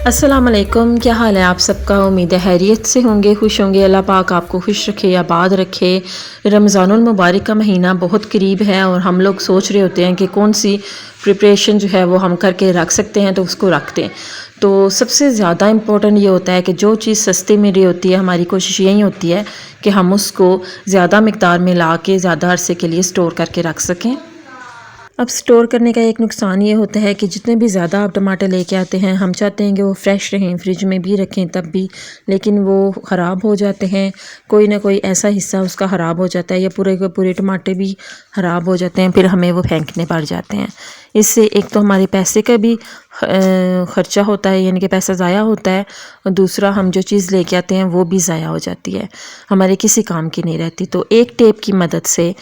अस्सलाम वालेकुम, क्या हाल है आप सबका। उम्मीद है खैरियत से होंगे, खुश होंगे। अल्लाह पाक आपको खुश रखे, आबाद रखे। रमज़ानुल मुबारक का महीना बहुत करीब है और हम लोग सोच रहे होते हैं कि कौन सी प्रिपरेशन जो है वो हम करके रख सकते हैं, तो उसको रख दें। तो सबसे ज़्यादा इम्पोर्टेंट ये होता है कि जो चीज़ सस्ती मिल रही होती है, हमारी कोशिश यही होती है कि हम उसको ज़्यादा मिकदार में ला के ज़्यादा अरसे के लिए स्टोर करके रख सकें। अब स्टोर करने का एक नुकसान ये होता है कि जितने भी ज़्यादा आप टमाटर लेके आते हैं, हम चाहते हैं कि वो फ़्रेश रहें, फ्रिज में भी रखें तब भी, लेकिन वो ख़राब हो जाते हैं। कोई ना कोई ऐसा हिस्सा उसका ख़राब हो जाता है या पूरे के पूरे टमाटर भी ख़राब हो जाते हैं, फिर हमें वो फेंकने पड़ जाते हैं। इससे एक तो हमारे पैसे का भी ख़र्चा होता है, यानी कि पैसा ज़ाया होता है, और दूसरा हम जो चीज़ लेके आते हैं वो भी ज़ाया हो जाती है, हमारे किसी काम की नहीं रहती। तो एक टेप की मदद से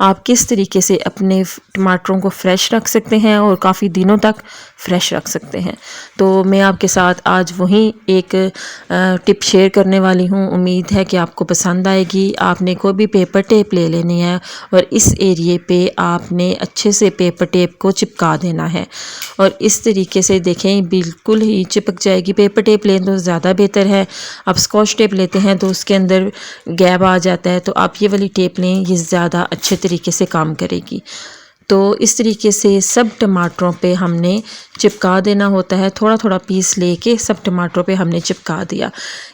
आप किस तरीके से अपने टमाटरों को फ़्रेश रख सकते हैं और काफ़ी दिनों तक फ़्रेश रख सकते हैं, तो मैं आपके साथ आज वही एक टिप शेयर करने वाली हूँ। उम्मीद है कि आपको पसंद आएगी। आपने कोई भी पेपर टेप ले लेनी है और इस एरिए पे आपने अच्छे से पेपर टेप को चिपका देना है, और इस तरीके से देखें बिल्कुल ही चिपक जाएगी। पेपर टेप लें तो ज़्यादा बेहतर है। आप स्कॉच टेप लेते हैं तो उसके अंदर गैप आ जाता है, तो आप ये वाली टेप लें, ये ज़्यादा अच्छे तरीके से काम करेगी। तो इस तरीके से सब टमाटरों पे हमने चिपका देना होता है। थोड़ा थोड़ा पीस लेके सब टमाटरों पे हमने चिपका दिया।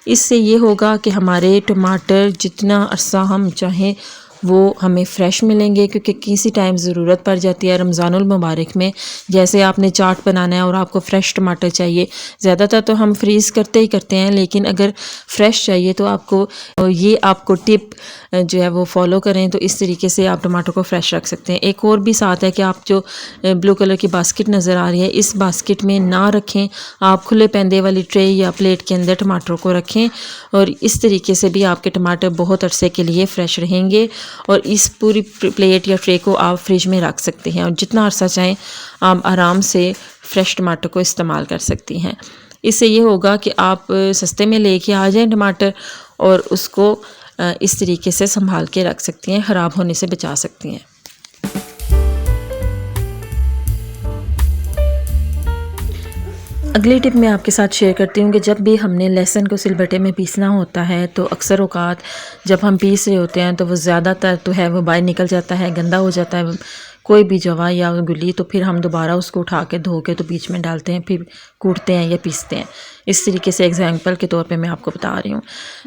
इससे ये होगा कि हमारे टमाटर जितना अरसा हम चाहें वो हमें फ़्रेश मिलेंगे, क्योंकि किसी टाइम ज़रूरत पड़ जाती है रमज़ानुल मुबारक में। जैसे आपने चाट बनाना है और आपको फ़्रेश टमाटर चाहिए, ज़्यादातर तो हम फ्रीज़ करते ही करते हैं, लेकिन अगर फ़्रेश चाहिए तो आपको टिप जो है वो फॉलो करें, तो इस तरीके से आप टमाटर को फ़्रेश रख सकते हैं। एक और भी साथ है कि आप जो ब्लू कलर की बास्केट नज़र आ रही है, इस बास्केट में ना रखें, आप खुले पैंदे वाली ट्रे या प्लेट के अंदर टमाटरों को रखें, और इस तरीके से भी आपके टमाटर बहुत अरसे के लिए फ़्रेश रहेंगे। और इस पूरी प्लेट या ट्रे को आप फ्रिज में रख सकते हैं, और जितना अरसा चाहें आप आराम से फ़्रेश टमाटर को इस्तेमाल कर सकती हैं। इससे ये होगा कि आप सस्ते में लेके आ जाएं टमाटर, और उसको इस तरीके से संभाल के रख सकती हैं, ख़राब होने से बचा सकती हैं। अगली टिप मैं आपके साथ शेयर करती हूँ कि जब भी हमने लहसुन को सिलबट्टे में पीसना होता है, तो अक्सर औक़ात जब हम पीस रहे होते हैं तो वो ज़्यादातर तो है वो बाहर निकल जाता है, गंदा हो जाता है कोई भी जवा या गुली, तो फिर हम दोबारा उसको उठा के धो के तो बीच में डालते हैं, फिर कूटते हैं या पीसते हैं। इस तरीके से एग्जाम्पल के तौर पे मैं आपको बता रही हूँ।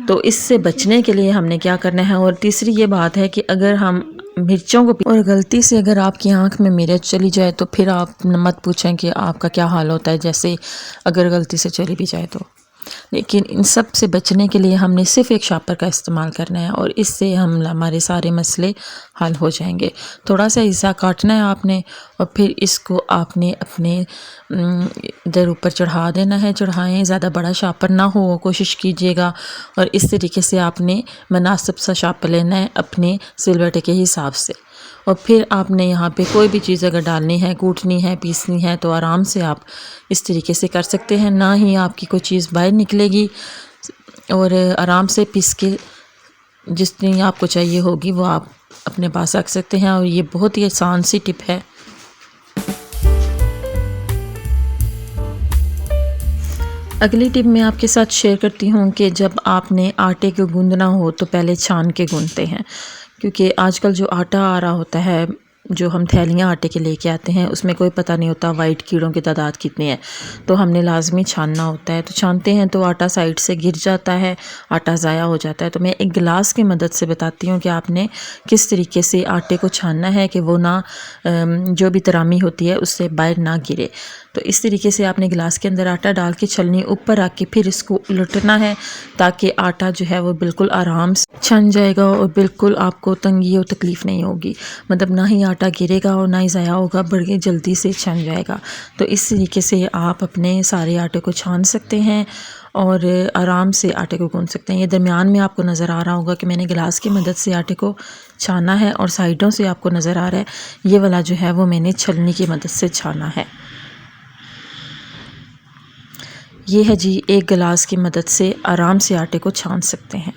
तो इससे बचने के लिए हमने क्या करना है, और तीसरी ये बात है कि अगर हम मिर्चों को और गलती से अगर आपकी आंख में मिर्च चली जाए तो फिर आप मत पूछें कि आपका क्या हाल होता है, जैसे अगर गलती से चली भी जाए तो। लेकिन इन सब से बचने के लिए हमने सिर्फ एक शापर का इस्तेमाल करना है, और इससे हमारे सारे मसले हल हो जाएंगे। थोड़ा सा हिस्सा काटना है आपने, और फिर इसको आपने अपने इधर ऊपर चढ़ा देना है। चढ़ाएं, ज़्यादा बड़ा शापर ना हो कोशिश कीजिएगा, और इस तरीके से आपने मुनासिब सा शापर लेना है अपने सिलबट्टे के हिसाब से। और फिर आपने यहाँ पे कोई भी चीज़ अगर डालनी है, कूटनी है, पीसनी है, तो आराम से आप इस तरीके से कर सकते हैं। ना ही आपकी कोई चीज़ बाहर निकलेगी, और आराम से पीस के जितनी आपको चाहिए होगी वो आप अपने पास रख सकते हैं। और ये बहुत ही आसान सी टिप है। अगली टिप मैं आपके साथ शेयर करती हूँ कि जब आपने आटे को गूंदना हो तो पहले छान के गूंदते हैं, क्योंकि आजकल जो आटा आ रहा होता है, जो हम थैलियाँ आटे के लेके आते हैं, उसमें कोई पता नहीं होता वाइट कीड़ों की तादाद कितनी है, तो हमने लाजमी छानना होता है। तो छानते हैं तो आटा साइड से गिर जाता है, आटा ज़ाया हो जाता है। तो मैं एक गिलास की मदद से बताती हूँ कि आपने किस तरीके से आटे को छानना है कि वो ना जो भी तरामी होती है उससे बाहर ना गिरे। तो इस तरीके से आपने गिलास के अंदर आटा डाल के छलनी ऊपर रख के फिर इसको उलटना है, ताकि आटा जो है वो बिल्कुल आराम से छन जाएगा, और बिल्कुल आपको तंगी और तकलीफ़ नहीं होगी। मतलब ना ही आटा गिरेगा और ना ही ज़ाया होगा, बल्कि जल्दी से छन जाएगा। तो इस तरीके से आप अपने सारे आटे को छान सकते हैं और आराम से आटे को गूंद सकते हैं। ये दरमियान में आपको नज़र आ रहा होगा कि मैंने गिलास की मदद से आटे को छाना है, और साइडों से आपको नज़र आ रहा है ये वाला जो है वो मैंने छलनी की मदद से छाना है। ये है जी, एक गिलास की मदद से आराम से आटे को छान सकते हैं।